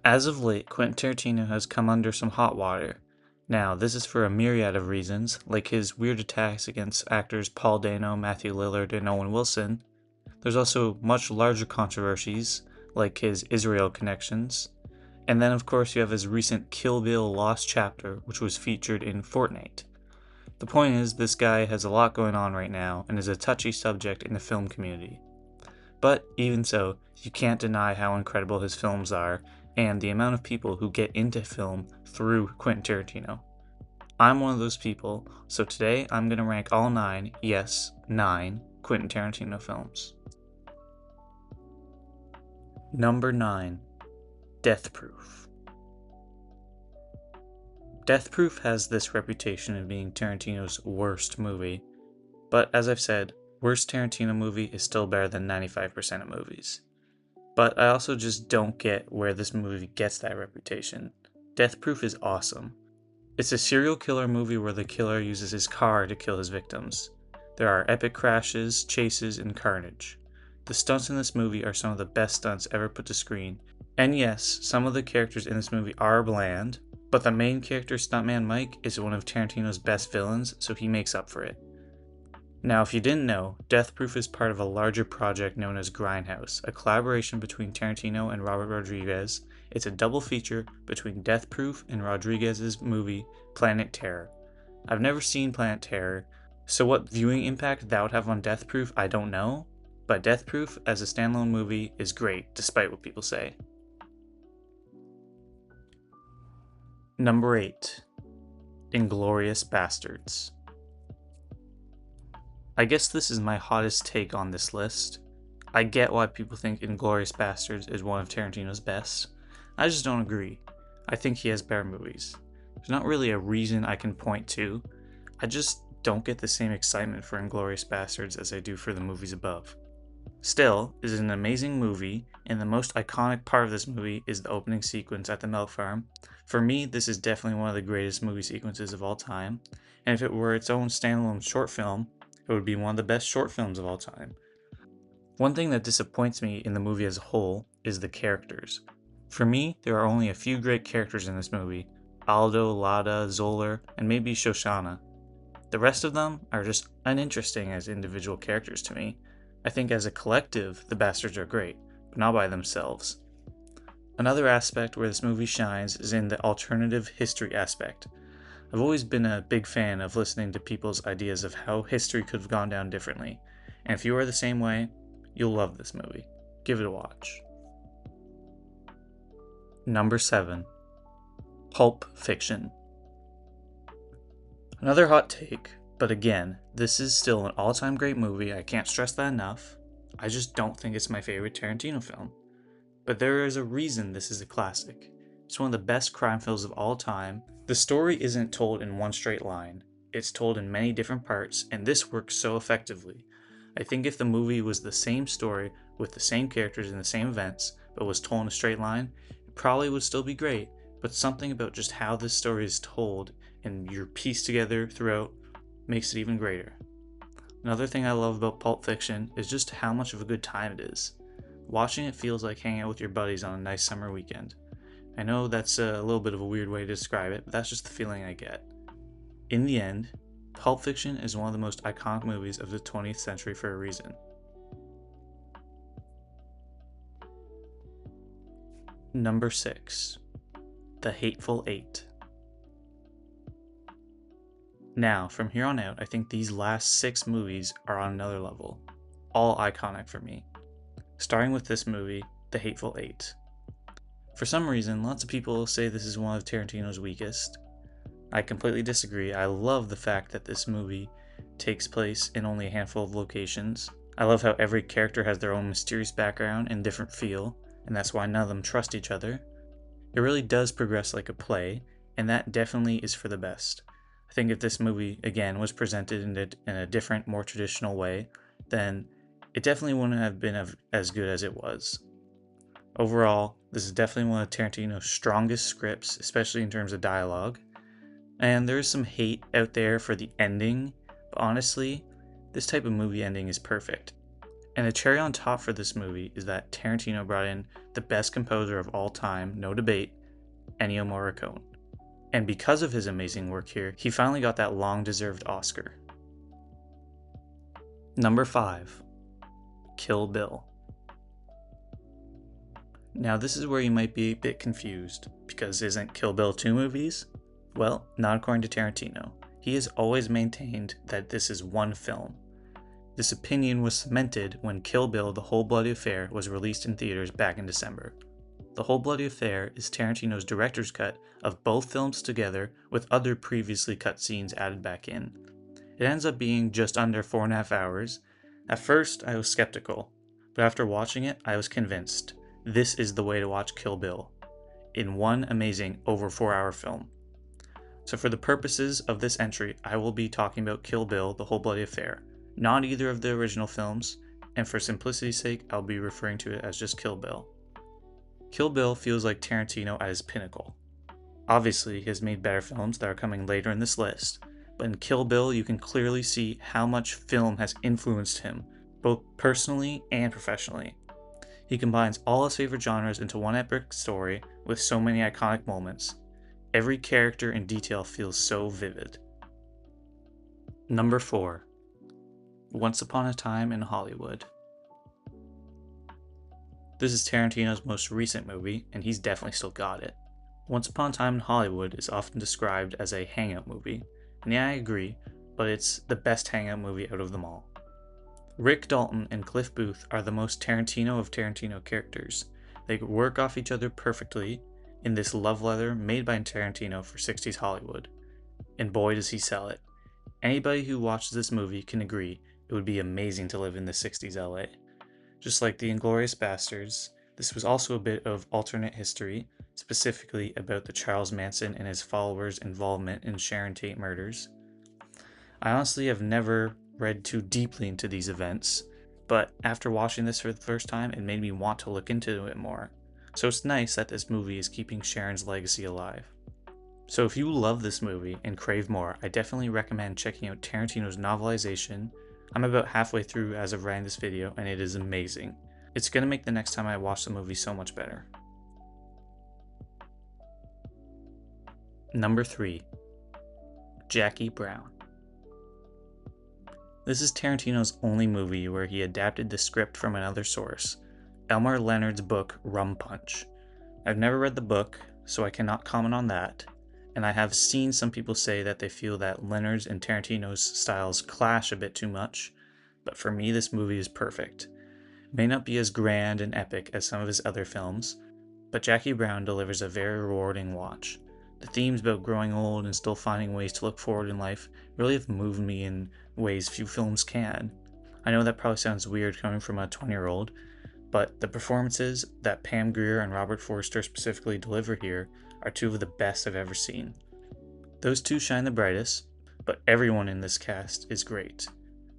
As of late, Quentin Tarantino has come under some hot water. Now, this is for a myriad of reasons, like his weird attacks against actors Paul Dano, Matthew Lillard, and Owen Wilson. There's also much larger controversies, like his Israel connections. And then, of course, you have his recent Kill Bill Lost Chapter, which was featured in Fortnite. The point is, this guy has a lot going on right now and is a touchy subject in the film community. But even so, you can't deny how incredible his films are and the amount of people who get into film through Quentin Tarantino. I'm one of those people, so today I'm going to rank all 9, yes, 9, Quentin Tarantino films. Number 9. Death Proof. Death Proof has this reputation of being Tarantino's worst movie, but as I've said, worst Tarantino movie is still better than 95% of movies. But I also just don't get where this movie gets that reputation. Death Proof is awesome. It's a serial killer movie where the killer uses his car to kill his victims. There are epic crashes, chases, and carnage. The stunts in this movie are some of the best stunts ever put to screen. And yes, some of the characters in this movie are bland, but the main character, Stuntman Mike, is one of Tarantino's best villains, so he makes up for it. Now, if you didn't know, Death Proof is part of a larger project known as Grindhouse, a collaboration between Tarantino and Robert Rodriguez. It's a double feature between Death Proof and Rodriguez's movie Planet Terror. I've never seen Planet Terror, so what viewing impact that would have on Death Proof, I don't know, but Death Proof as a standalone movie is great, despite what people say. Number 8. Inglourious Basterds. I guess this is my hottest take on this list. I get why people think Inglourious Basterds is one of Tarantino's best. I just don't agree. I think he has better movies. There's not really a reason I can point to. I just don't get the same excitement for Inglourious Basterds as I do for the movies above. Still, it is an amazing movie, and the most iconic part of this movie is the opening sequence at the milk farm. For me, this is definitely one of the greatest movie sequences of all time, and if it were its own standalone short film, it would be one of the best short films of all time. One thing that disappoints me in the movie as a whole is the characters. For me, there are only a few great characters in this movie: Aldo, Lada, Zoller, and maybe Shoshana. The rest of them are just uninteresting as individual characters to me. I think as a collective, the Bastards are great, but not by themselves. Another aspect where this movie shines is in the alternative history aspect. I've always been a big fan of listening to people's ideas of how history could have gone down differently, and if you are the same way, you'll love this movie. Give it a watch. Number 7. Pulp Fiction. Another hot take, but again, this is still an all-time great movie. I can't stress that enough. I just don't think it's my favorite Tarantino film. But there is a reason this is a classic. It's one of the best crime films of all time. The story isn't told in one straight line. It's told in many different parts, and this works so effectively. I think if the movie was the same story with the same characters and the same events, but was told in a straight line, it probably would still be great, but something about just how this story is told and you're pieced together throughout makes it even greater. Another thing I love about Pulp Fiction is just how much of a good time it is. Watching it feels like hanging out with your buddies on a nice summer weekend. I know that's a little bit of a weird way to describe it, but that's just the feeling I get. In the end, Pulp Fiction is one of the most iconic movies of the 20th century for a reason. Number 6. The Hateful Eight. Now, from here on out, I think these last 6 movies are on another level. All iconic for me. Starting with this movie, The Hateful Eight. For some reason, lots of people say this is one of Tarantino's weakest. I completely disagree. I love the fact that this movie takes place in only a handful of locations. I love how every character has their own mysterious background and different feel, and that's why none of them trust each other. It really does progress like a play, and that definitely is for the best. I think if this movie, again, was presented in a different, more traditional way, then it definitely wouldn't have been as good as it was. Overall, this is definitely one of Tarantino's strongest scripts, especially in terms of dialogue. And there is some hate out there for the ending, but honestly, this type of movie ending is perfect. And the cherry on top for this movie is that Tarantino brought in the best composer of all time, no debate, Ennio Morricone. And because of his amazing work here, he finally got that long-deserved Oscar. Number 5. Kill Bill. Now this is where you might be a bit confused, because isn't Kill Bill 2 movies? Well, not according to Tarantino. He has always maintained that this is one film. This opinion was cemented when Kill Bill The Whole Bloody Affair was released in theaters back in December. The Whole Bloody Affair is Tarantino's director's cut of both films together with other previously cut scenes added back in. It ends up being just under 4.5 hours. At first, I was skeptical, but after watching it, I was convinced. This is the way to watch Kill Bill, in one amazing over 4-hour film. So for the purposes of this entry, I will be talking about Kill Bill The Whole Bloody Affair, not either of the original films, and for simplicity's sake, I'll be referring to it as just Kill Bill. Kill Bill feels like Tarantino at his pinnacle. Obviously, he has made better films that are coming later in this list, but in Kill Bill you can clearly see how much film has influenced him, both personally and professionally. He combines all his favorite genres into one epic story with so many iconic moments. Every character and detail feels so vivid. Number 4. Once Upon a Time in Hollywood. This is Tarantino's most recent movie, and he's definitely still got it. Once Upon a Time in Hollywood is often described as a hangout movie, and yeah, I agree, but it's the best hangout movie out of them all. Rick Dalton and Cliff Booth are the most Tarantino of Tarantino characters. They work off each other perfectly in this love letter made by Tarantino for 60s Hollywood. And boy does he sell it. Anybody who watches this movie can agree it would be amazing to live in the 60s LA. Just like the Inglourious Basterds, this was also a bit of alternate history, specifically about the Charles Manson and his followers' involvement in Sharon Tate murders. I honestly have never read too deeply into these events, but after watching this for the first time, it made me want to look into it more. So it's nice that this movie is keeping Sharon's legacy alive. So if you love this movie and crave more, I definitely recommend checking out Tarantino's novelization. I'm about halfway through as of writing this video, and it is amazing. It's going to make the next time I watch the movie so much better. Number 3. Jackie Brown. This is Tarantino's only movie where he adapted the script from another source, Elmore Leonard's book Rum Punch. I've never read the book, so I cannot comment on that, and I have seen some people say that they feel that Leonard's and Tarantino's styles clash a bit too much, but for me this movie is perfect. It may not be as grand and epic as some of his other films, but Jackie Brown delivers a very rewarding watch. The themes about growing old and still finding ways to look forward in life really have moved me in ways few films can. I know that probably sounds weird coming from a 20-year-old, but the performances that Pam Grier and Robert Forster specifically deliver here are two of the best I've ever seen. Those two shine the brightest, but everyone in this cast is great.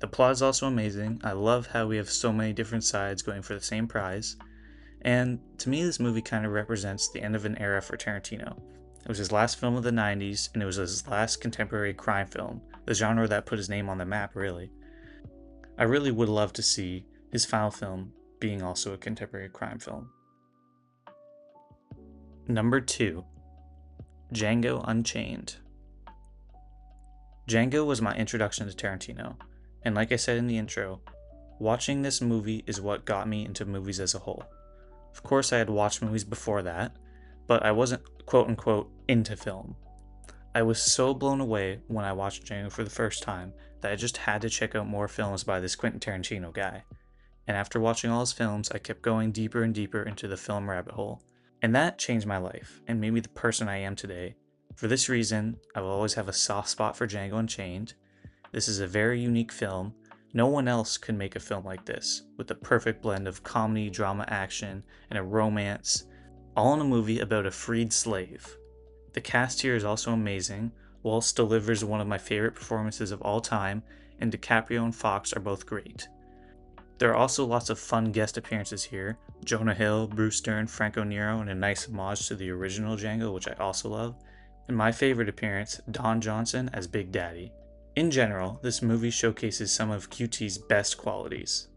The plot is also amazing. I love how we have so many different sides going for the same prize, and to me this movie kind of represents the end of an era for Tarantino. It was his last film of the 90s, and it was his last contemporary crime film, the genre that put his name on the map, really. I really would love to see his final film being also a contemporary crime film. Number 2. Django Unchained. Django was my introduction to Tarantino, and like I said in the intro, watching this movie is what got me into movies as a whole. Of course I had watched movies before that, but I wasn't quote-unquote into film. I was so blown away when I watched Django for the first time that I just had to check out more films by this Quentin Tarantino guy. And after watching all his films, I kept going deeper and deeper into the film rabbit hole. And that changed my life, and made me the person I am today. For this reason, I will always have a soft spot for Django Unchained. This is a very unique film. No one else could make a film like this, with the perfect blend of comedy, drama, action, and a romance, all in a movie about a freed slave. The cast here is also amazing. Waltz delivers one of my favorite performances of all time, and DiCaprio and Fox are both great. There are also lots of fun guest appearances here. Jonah Hill, Bruce Dern, Franco Nero, and a nice homage to the original Django, which I also love. And my favorite appearance, Don Johnson as Big Daddy. In general, this movie showcases some of QT's best qualities.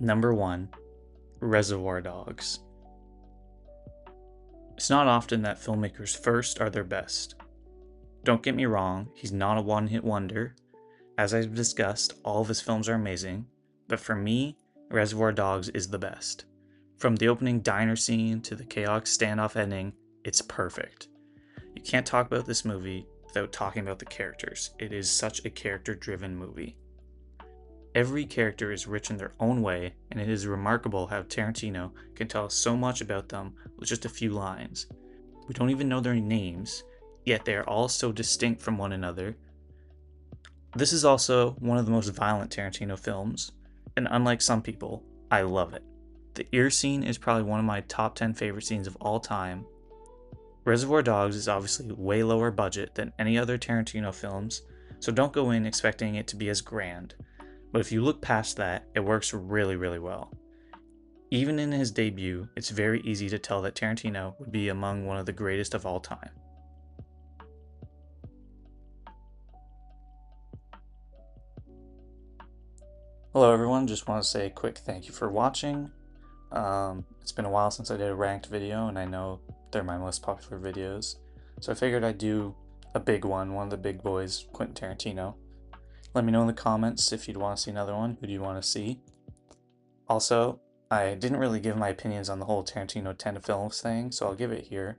Number 1, Reservoir Dogs. It's not often that filmmakers first are their best. Don't get me wrong, he's not a one-hit wonder. As I've discussed, all of his films are amazing, but for me, Reservoir Dogs is the best. From the opening diner scene to the chaotic standoff ending, it's perfect. You can't talk about this movie without talking about the characters. It is such a character-driven movie. Every character is rich in their own way, and it is remarkable how Tarantino can tell us so much about them with just a few lines. We don't even know their names, yet they are all so distinct from one another. This is also one of the most violent Tarantino films, and unlike some people, I love it. The ear scene is probably one of my top 10 favorite scenes of all time. Reservoir Dogs is obviously way lower budget than any other Tarantino films, so don't go in expecting it to be as grand. But if you look past that, it works really, really well. Even in his debut, it's very easy to tell that Tarantino would be among one of the greatest of all time. Hello everyone, just want to say a quick thank you for watching. It's been a while since I did a ranked video, and I know they're my most popular videos, so I figured I'd do a big one of the big boys, Quentin Tarantino. Let me know in the comments if you'd want to see another one. Who do you want to see? Also, I didn't really give my opinions on the whole Tarantino 10 films thing, so I'll give it here.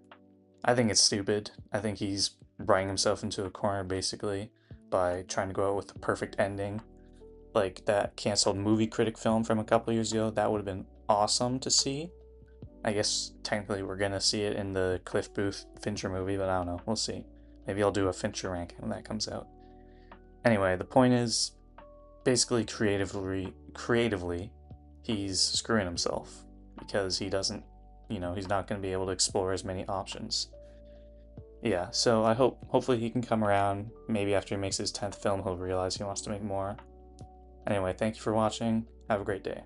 I think it's stupid. I think he's writing himself into a corner basically by trying to go out with the perfect ending. Like that canceled movie critic film from a couple years ago, that would have been awesome to see. I guess technically we're gonna see it in the Cliff Booth Fincher movie, but I don't know. We'll see. Maybe I'll do a Fincher ranking when that comes out. Anyway, the point is, basically creatively, he's screwing himself because he doesn't, he's not going to be able to explore as many options. Yeah, so hopefully he can come around. Maybe after he makes his 10th film, he'll realize he wants to make more. Anyway, thank you for watching. Have a great day.